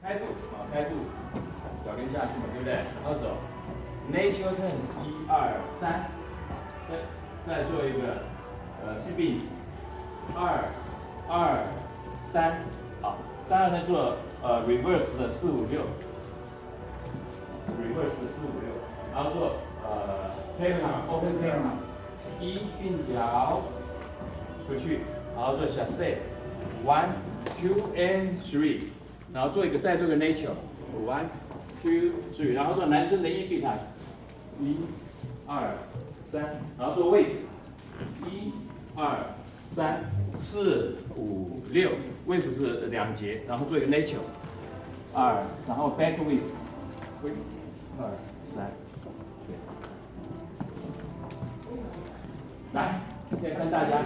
开步啊，开步，脚跟下去嘛，对不对？然后走 natural turn， 1、2、3，再做一个spin， 2、2、3，好，3、2再做reverse 的4、5、6。 reverse 4、5、6，然后做camera open camera， 1并脚回去，然后做小 set 1、2 and 3， 然后再做一个 nature 1、2、3， 然后做男生的1beat 1、2、3，然后做位置1、2、3、4、5、6， 位置是2节，然后做一个 nature 2，然后 back with。2、3，对，来，现在看大家。